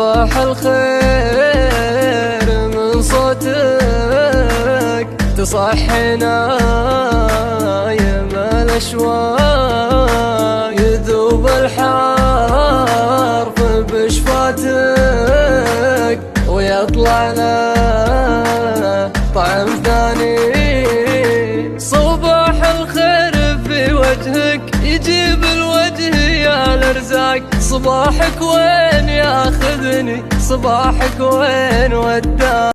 صباح الخير من صوتك تصحينا يا الأشواق، يذوب الحار بشفاتك ويطلع له طعم ثاني. صباح الخير في وجهك يجيب الوجه يا الارزاق، صباحك وين ياخذني، صباحك وين وداني.